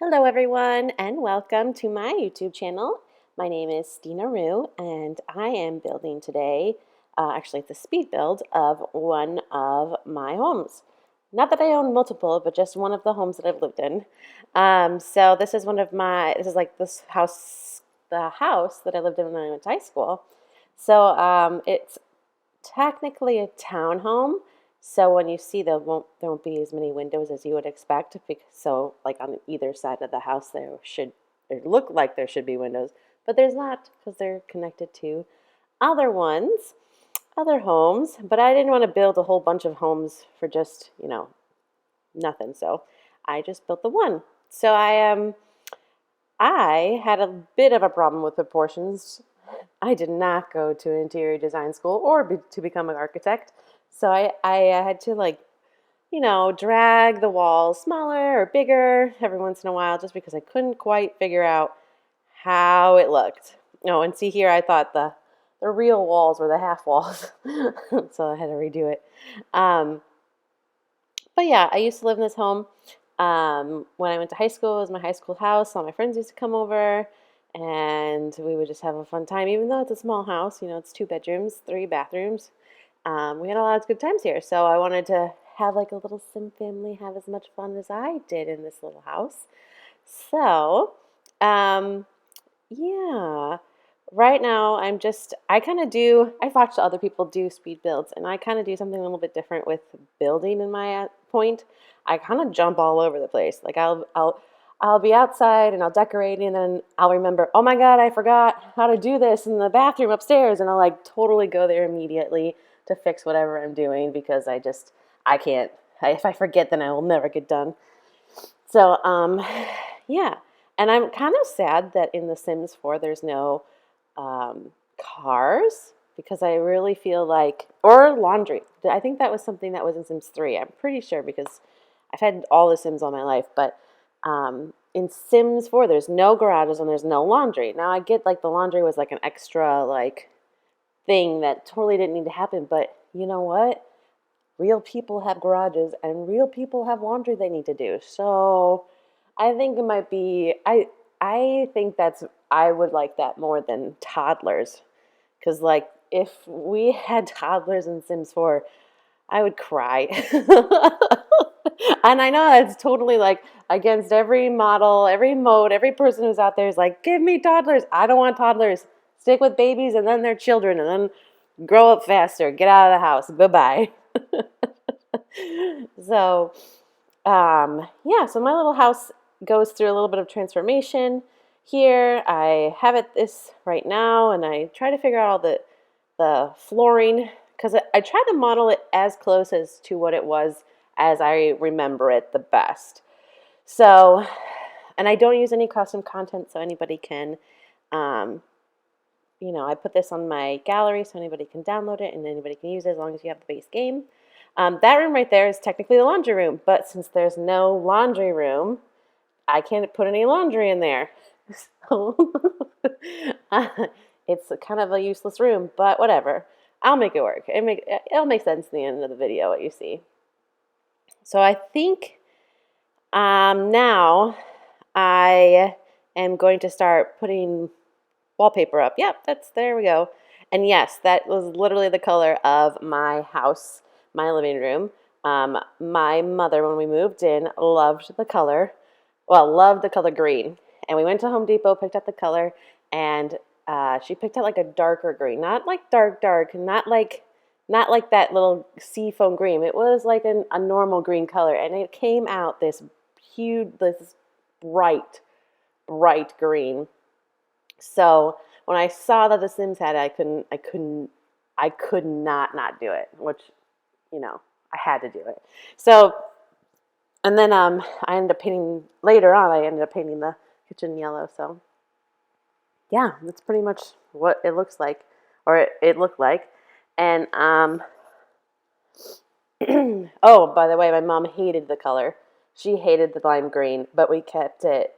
Hello everyone and welcome to my YouTube channel. My name is Steenarue and I am building today, actually it's a speed build of one of my homes. Not that I own multiple, but just one of the homes that I've lived in. So this is this house, the house that I lived in when I went to high school. So it's technically a townhome. So when you see there won't be as many windows as you would expect. So like on either side of the house there look like there should be windows, but there's not because they're connected to other ones, other homes. But I didn't want to build a whole bunch of homes for just, nothing. So I just built the one. So I had a bit of a problem with proportions. I did not go to interior design school to become an architect. So I had to drag the walls smaller or bigger every once in a while just because I couldn't quite figure out how it looked. Oh, and see here, I thought the real walls were the half walls. So I had to redo it. But yeah, I used to live in this home. When I went to high school, it was my high school house. All my friends used to come over, and we would just have a fun time. Even though it's a small house, it's 2 bedrooms, 3 bathrooms. We had a lot of good times here. So I wanted to have like a little sim family have as much fun as I did in this little house. So, yeah. Right now, I've watched other people do speed builds, and I kind of do something a little bit different with building in my point. I kind of jump all over the place. Like I'll be outside and I'll decorate, and then I'll remember, oh my God, I forgot how to do this in the bathroom upstairs, and I'll like totally go there immediately to fix whatever I'm doing because I can't. If I forget, then I will never get done. So, yeah. And I'm kind of sad that in The Sims 4 there's no cars because I really feel like, or laundry. I think that was something that was in Sims 3. I'm pretty sure because I've had all the Sims all my life. But in Sims 4 there's no garages and there's no laundry. Now I get like the laundry was like an extra like thing that totally didn't need to happen. But you know what? Real people have garages and real people have laundry they need to do. So I think it might be I think I would like that more than toddlers. Cuz like if we had toddlers in Sims 4, I would cry. And I know that's totally like against every model, every mode, every person who's out there is like, "Give me toddlers. I don't want toddlers. Stick with babies and then their children and then grow up faster. Get out of the house. Bye-bye." So, yeah, so my little house goes through a little bit of transformation here. I have it this right now, and I try to figure out all the flooring because I try to model it as close as to what it was as I remember it the best. So, and I don't use any custom content, so anybody can, I put this on my gallery so anybody can download it and anybody can use it as long as you have the base game. That room right there is technically the laundry room, but since there's no laundry room, I can't put any laundry in there. So it's kind of a useless room, but whatever. I'll make it work. It'll make sense in the end of the video what you see. So I think now I am going to start putting wallpaper up. Yep, there we go. And yes, that was literally the color of my house, my living room. My mother, when we moved in, loved the color green. And we went to Home Depot, picked up the color, and she picked out like a darker green, not like dark, not like that little seafoam green. It was like a normal green color, and it came out this bright, green. So when I saw that The Sims had it, I could not do it, which, I had to do it. So, and then I ended up painting, later on, I ended up painting the kitchen yellow. So yeah, that's pretty much what it looks like, or it looked like. And, oh, by the way, my mom hated the color. She hated the lime green, but we kept it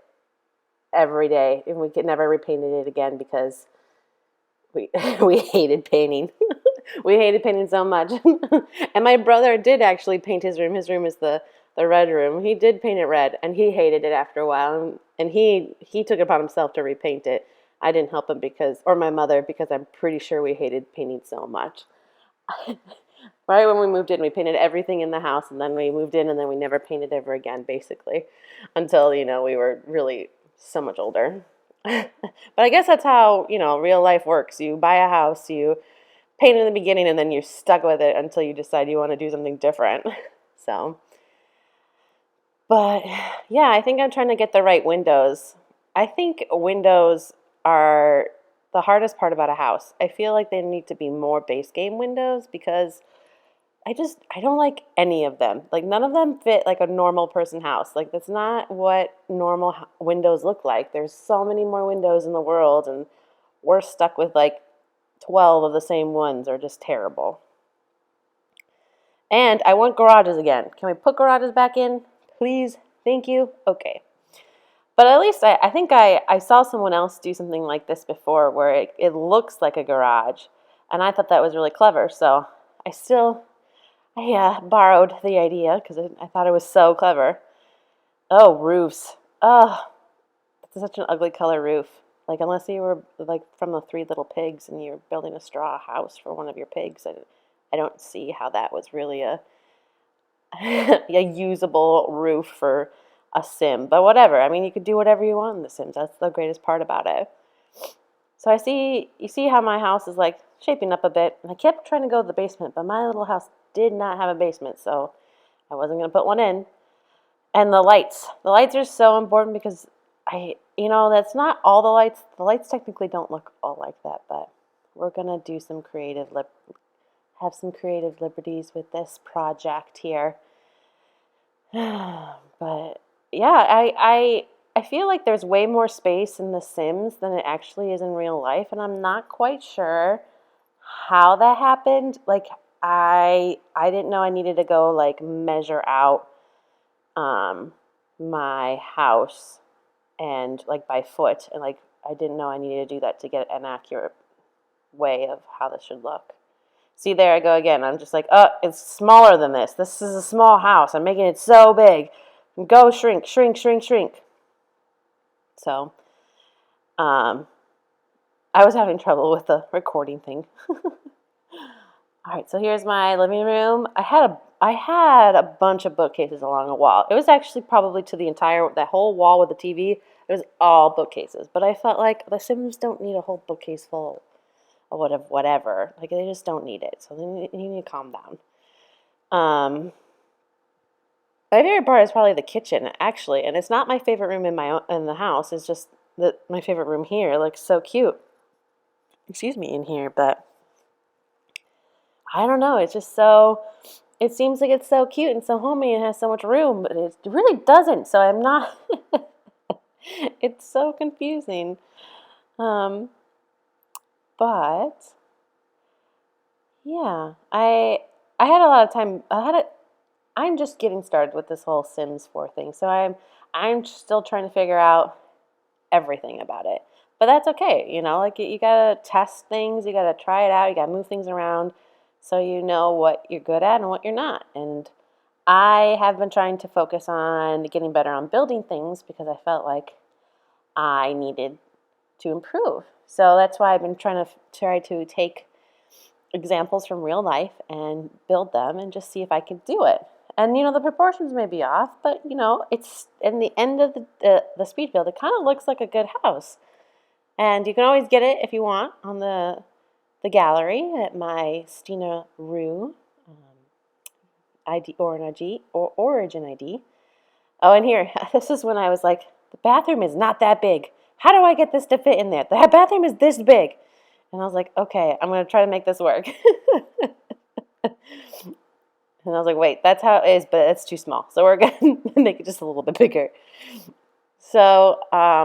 every day, and we never repainted it again because we hated painting. We hated painting so much. And my brother did actually paint his room. His room is the the red room. He did paint it red, and he hated it after a while, and he took it upon himself to repaint it. I didn't help him or my mother, because I'm pretty sure we hated painting so much. Right when we moved in, we painted everything in the house, and then we moved in, and then we never painted ever again, basically, until, we were really so much older. But I guess that's how, real life works. You buy a house, you paint in the beginning, and then you're stuck with it until you decide you want to do something different. So, but yeah, I think I'm trying to get the right windows. I think windows are the hardest part about a house. I feel like they need to be more base game windows, because I don't like any of them. Like, none of them fit like a normal person house. Like, that's not what normal windows look like. There's so many more windows in the world, and we're stuck with like 12 of the same ones. Are just terrible. And I want garages again. Can we put garages back in? Please? Thank you? Okay. But at least I think I saw someone else do something like this before, where it looks like a garage. And I thought that was really clever. So I borrowed the idea because I thought it was so clever. Oh, roofs. Oh, it's such an ugly color roof. Like, unless you were like from the Three Little Pigs and you're building a straw house for one of your pigs, I don't see how that was really a a usable roof for a sim. But whatever. I mean, you could do whatever you want in The Sims. That's the greatest part about it. So you see how my house is like shaping up a bit, and I kept trying to go to the basement, but my little house did not have a basement, so I wasn't going to put one in. And the lights are so important, because that's not all the lights. The lights technically don't look all like that, but we're going to do some have some creative liberties with this project here. But yeah, I feel like there's way more space in The Sims than it actually is in real life, and I'm not quite sure how that happened. Like, I didn't know I needed to go like measure out my house, and like by foot, and like I didn't know I needed to do that to get an accurate way of how this should look. See, there I go again. I'm just like, oh, it's smaller than this. This is a small house. I'm making it so big. Go shrink, shrink, shrink, shrink. So, I was having trouble with the recording thing. All right, so here's my living room. I had a bunch of bookcases along a wall. It was actually probably to that whole wall with the TV. It was all bookcases. But I felt like The Sims don't need a whole bookcase full of whatever. Like, they just don't need it. So you need to calm down. My favorite part is probably the kitchen, actually, and it's not my favorite room in the house. It's just that my favorite room here. It looks so cute. Excuse me, in here, but I don't know. It's just so. It seems like it's so cute and so homey and has so much room, but it really doesn't. So I'm not. It's so confusing. But yeah, I had a lot of time. I'm just getting started with this whole Sims 4 thing, so I'm still trying to figure out everything about it. But that's okay, like you gotta test things, you gotta try it out, you gotta move things around, so you know what you're good at and what you're not. And I have been trying to focus on getting better on building things, because I felt like I needed to improve. So that's why I've been trying to take examples from real life and build them and just see if I can do it. And the proportions may be off, but it's in the end of the speed build. It kind of looks like a good house, and you can always get it if you want on the gallery at my steenarue ID origin ID. Oh, and here, this is when I was like, the bathroom is not that big. How do I get this to fit in there? The bathroom is this big. And I was like, okay, I'm going to try to make this work. And I was like, wait, that's how it is, but it's too small. So we're going to make it just a little bit bigger. So,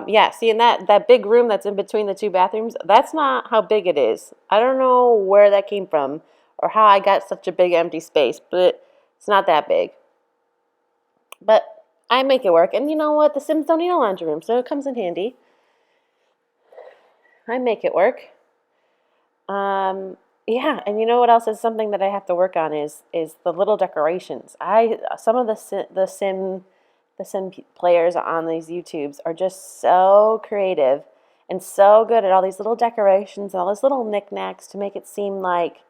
yeah, see, in that big room that's in between the two bathrooms, that's not how big it is. I don't know where that came from or how I got such a big empty space, but it's not that big. But I make it work. And you know what? The Sims don't need a laundry room, so it comes in handy. I make it work. Yeah, and you know what else is something that I have to work on is the little decorations. Some of the sim players on these YouTubes are just so creative and so good at all these little decorations and all these little knickknacks to make it seem like,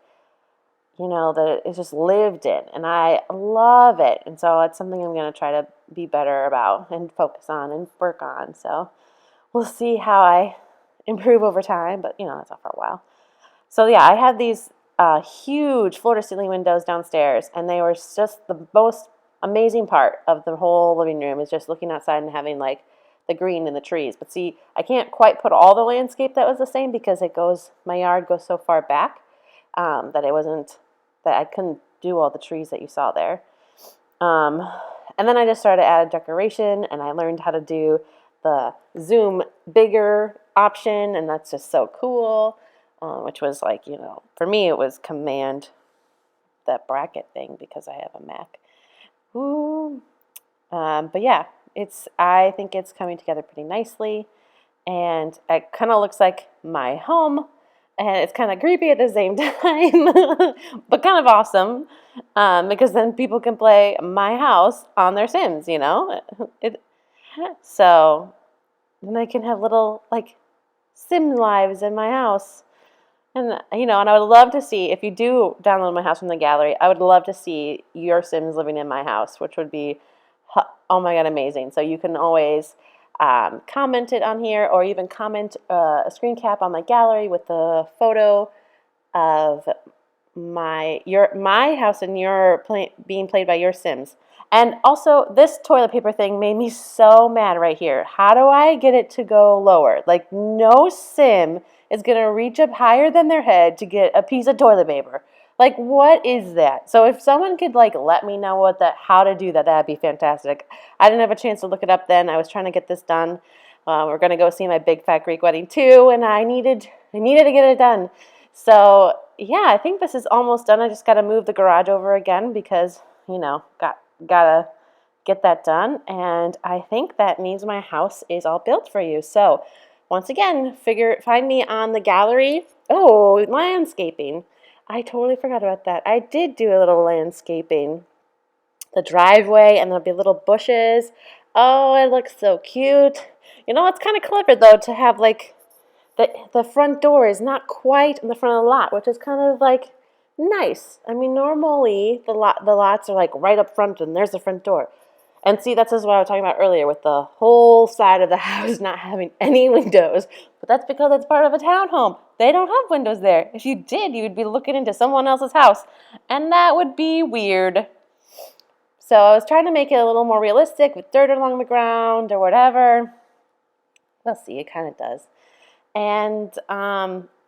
that it's just lived in. And I love it. And so it's something I'm going to try to be better about and focus on and work on. So we'll see how I improve over time, but that's not for a while. So yeah, I had these huge floor-to-ceiling windows downstairs, and they were just the most amazing part of the whole living room is just looking outside and having like the green and the trees. But see, I can't quite put all the landscape that was the same because my yard goes so far back that I couldn't do all the trees that you saw there. And then I just started to add decoration, and I learned how to do the zoom bigger option, and that's just so cool. Which was like, for me it was command that bracket thing because I have a Mac. Ooh. But yeah, I think it's coming together pretty nicely, and it kind of looks like my home, and it's kind of creepy at the same time, but kind of awesome, because then people can play my house on their Sims, so then I can have little like Sim lives in my house. And and I would love to see, if you do download my house from the gallery, I would love to see your Sims living in my house, which would be, oh my God, amazing. So you can always comment it on here, or even comment a screen cap on my gallery with the photo of my house and being played by your Sims. And also, this toilet paper thing made me so mad right here. How do I get it to go lower? Like, no Sim is going to reach up higher than their head to get a piece of toilet paper. Like, what is that? So if someone could, like, let me know how to do that, that'd be fantastic. I didn't have a chance to look it up then. I was trying to get this done. We're going to go see my big fat Greek wedding too, and I needed to get it done. So, yeah, I think this is almost done. I just got to move the garage over again because, gotta get that done. And I think that means my house is all built for you. So, once again, find me on the gallery. Oh, landscaping. I totally forgot about that. I did do a little landscaping. The driveway, and there'll be little bushes. Oh, it looks so cute. It's kind of clever, though, to have, like, the front door is not quite in the front of the lot, which is kind of, like, nice. I mean, normally, the lots are, like, right up front, and there's the front door. And see, that's just what I was talking about earlier with the whole side of the house not having any windows. But that's because it's part of a townhome. They don't have windows there. If you did, you would be looking into someone else's house. And that would be weird. So I was trying to make it a little more realistic with dirt along the ground or whatever. We'll see, it kind of does. And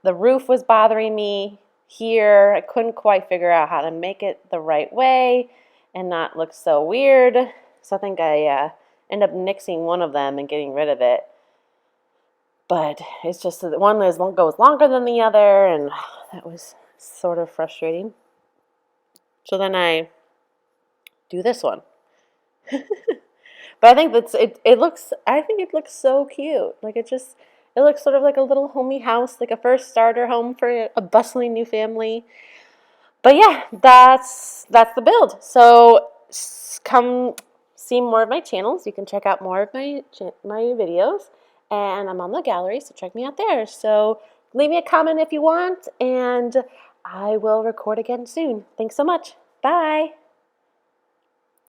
the roof was bothering me here. I couldn't quite figure out how to make it the right way and not look so weird. So I think I end up nixing one of them and getting rid of it. But it's just that one goes longer than the other, and that was sort of frustrating. So then I do this one. But I think it looks so cute. Like it looks sort of like a little homey house, like a first starter home for a bustling new family. But yeah, that's the build. So come see more of my channels. You can check out more of my videos, and I'm on the gallery, so check me out there. So leave me a comment if you want, and I will record again soon. Thanks so much. Bye.